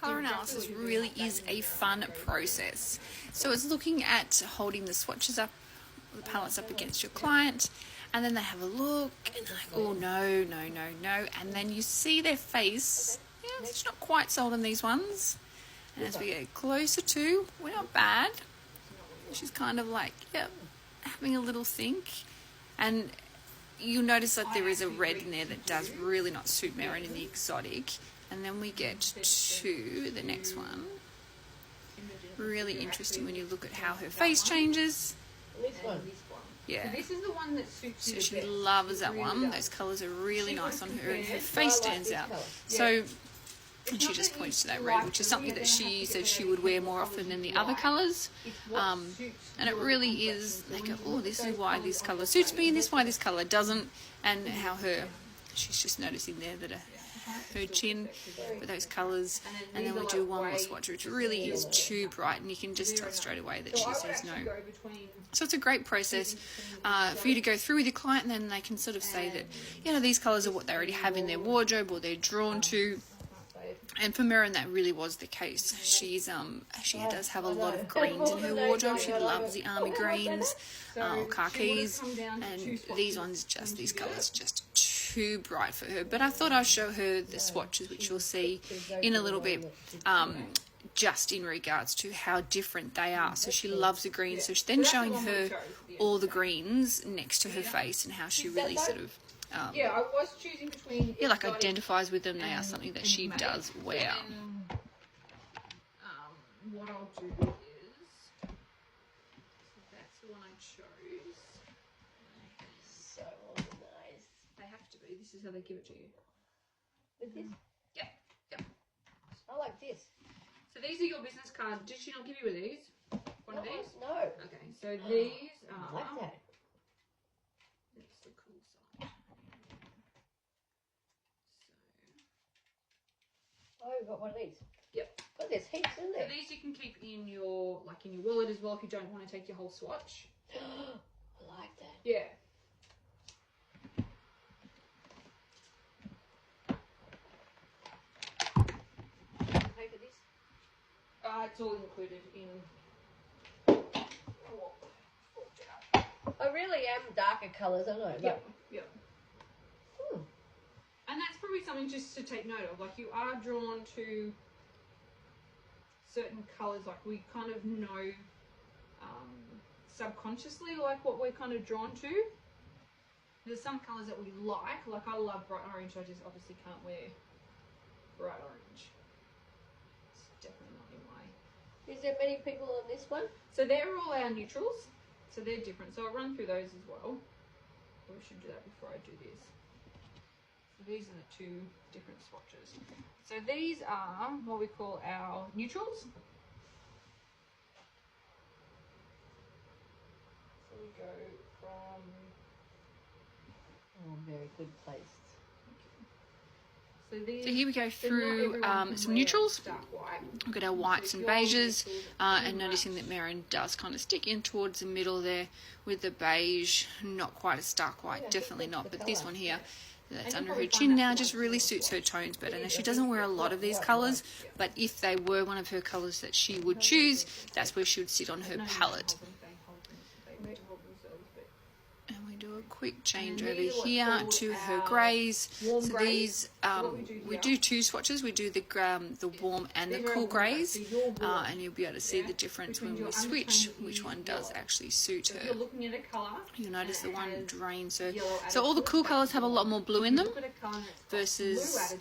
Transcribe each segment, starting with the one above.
Colour analysis really is a fun process. So it's looking at holding the swatches up, the palettes up against your client, and then they have a look and they're like, oh no, no, no, no, and then you see their face. Yeah, it's not quite sold on these ones. And as we get closer to, we're not bad. She's kind of like, yep, having a little think, and you'll notice that there is a red in there that does really not suit Merrin in the exotic. And then we get to the next one. Really interesting when you look at how her face changes. This one. Yeah. This is the one that suits you. So she loves that one. Those colours are really nice on her, and her face stands out. So, and she just points to that red, which is something that she said she would wear more often than the other colours. And it really is, they go, oh, this is why this colour suits me, and this is why this colour doesn't. And how she's just noticing there that her chin with those colours, and then we do one more swatch, which really is too bright, and you can just tell straight away that she says no. So it's a great process for you to go through with your client, and then they can sort of say that, you know, these colours are what they already have in their wardrobe or they're drawn to. And for Merrin, that really was the case. She does have a lot of greens in her wardrobe. She loves the army greens or khakis, and these colours just too bright for her. But I thought I'd show her the swatches, which you'll see in a little bit, just in regards to how different they are. So she loves the greens, so she's then showing her all the greens next to her face and how she really sort of I was choosing between like identifies with them. They are something that she does wear. What I'll do is, so that's the one I chose. So nice. They have to be. This is how they give it to you. With this? Yep. I like this. So these are your business cards. Did she not give you these? One of these? No. Okay. So these are. I like that. That's the cool side. Oh, we've got one of these. Yep. But there's heaps in So there. these you can keep in your wallet as well if you don't want to take your whole swatch. I like that. Yeah. Pay for this? It's all included in. I really am darker colours, aren't I? Yep. Yep. Hmm. And that's probably something just to take note of. Like, you are drawn to certain colours. Like, we kind of know subconsciously like what we're kind of drawn to. There's some colours that we like I love bright orange. I just obviously can't wear bright orange. It's definitely not in my. Is there many people on this one? So they're all our neutrals, so they're different. So I'll run through those as well. We should do that before I do this. So these are the two different swatches. So these are what we call our neutrals. So we go from. Oh, very good placed. So here we go through some neutrals. We've got our whites and beiges, and noticing that Merrin does kind of stick in towards the middle there with the beige. Not quite a stark white, definitely not, but this one here, that's under her chin now, just really suits her tones better. Now, she doesn't wear a lot of these colours, but if they were one of her colours that she would choose, that's where she would sit on her palette. Do a quick change over here to her greys. So these we do two swatches. We do the warm and the cool greys, and you'll be able to see the difference when we switch which one does actually suit her. You'll notice the one drains. So all the cool colours have a lot more blue in them versus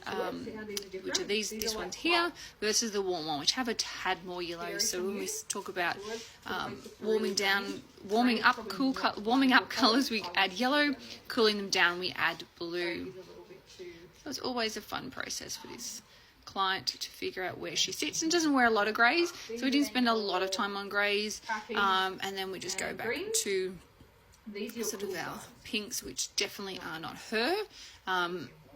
which are this one's here versus the warm one, which have a tad more yellow. So when we talk about warming up colours, we add yellow. Cooling them down, we add blue. So it's always a fun process for this client to figure out where she sits, and doesn't wear a lot of greys, so we didn't spend a lot of time on greys, and then we just go back to sort of our pinks, which definitely are not her,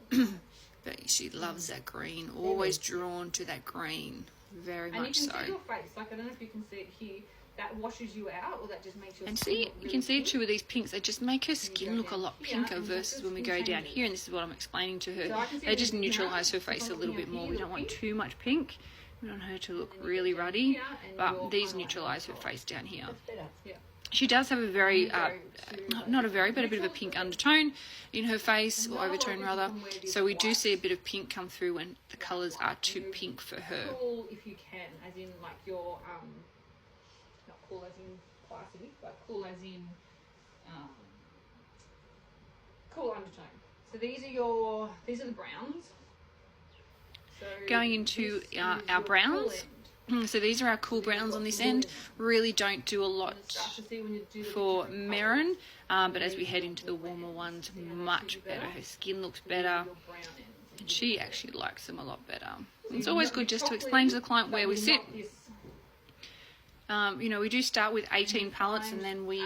but she loves that green, always drawn to that green, very much so. And you can see your face, like I don't know if you can see it here, that washes you out, or that just makes your And skin see, look you really can see pink. too with these pinks, they just make her skin look a lot here, pinker and versus when we skin go down changes. here, and this is what I'm explaining to her. So I can see They just that here, neutralise her if face I'm a little looking bit up more. here, We don't want pink. too much pink. We want her to look And then you really get down ruddy, here, and you're but these kinda like neutralise her that face down here. That's better. Yeah. She does have a very, Go to, not a very, but a bit of a pink undertone in her face, or overtone rather. So we do see a bit of pink come through when the colours are too pink for her. Cool if you can, as in like your not cool as in classy, but cool as in cool undertone. So these are the browns. So Going into this our is your browns. cool end. So these are our cool browns on this end. Really don't do a lot Start to see when you do the for different Merrin, but as we head into the warmer ones, much better. Her skin looks better, colours, your brown ends. and she actually likes them a lot better. It's always good just to explain to the client where we sit. You know, we do start with 18 palettes, and then we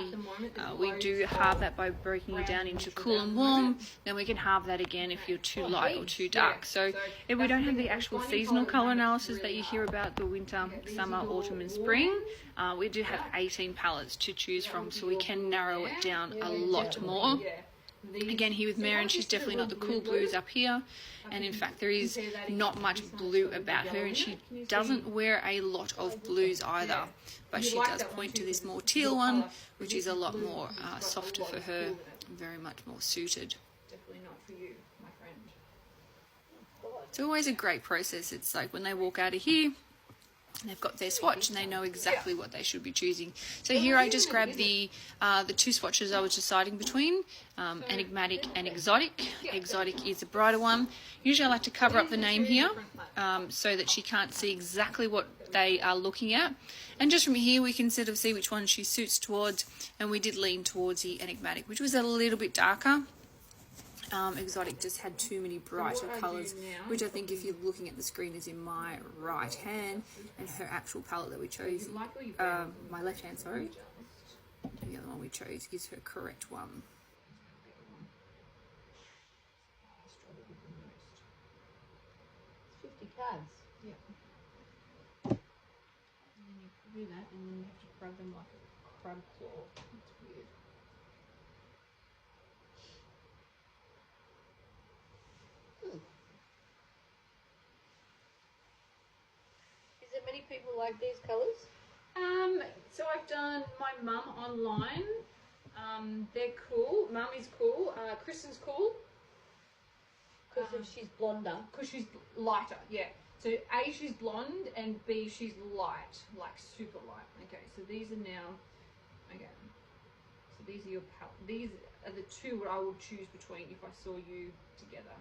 do halve that by breaking it down into cool and warm. Then we can halve that again if you're too light or too dark. So if we don't have the actual seasonal color analysis that you hear about, the winter, summer, autumn and spring, we do have 18 palettes to choose from, so we can narrow it down a lot more. Again, here with Merrin, she's definitely not the cool blues up here, and in fact there is not much blue about her, and she doesn't wear a lot of blues either, but she does point to this more teal one, which is a lot more softer for her, very much more suited. Definitely not for you, my friend. It's always a great process. It's like when they walk out of here, they've got their swatch and they know exactly what they should be choosing. So here I just grabbed the two swatches I was deciding between, enigmatic and exotic. Exotic is the brighter one. Usually I like to cover up the name here so that she can't see exactly what they are looking at. And just from here we can sort of see which one she suits towards, and we did lean towards the enigmatic, which was a little bit darker. Exotic just had too many brighter colours, which I think if you're looking at the screen is in my right hand, and her actual palette that we chose, my left hand, sorry, the other one we chose gives her correct one. 50 cards. Yeah. And then you do that, and then you have to grab them like a crab claw. It's weird. Is there many people like these colours? So I've done my mum online. They're cool. Mum is cool. Kristen's cool. Because if she's blonder. Because she's lighter, yeah. So A, she's blonde, and B, she's light, like super light. Okay, so these are now, okay. So these are your these are the two what I would choose between if I saw you together.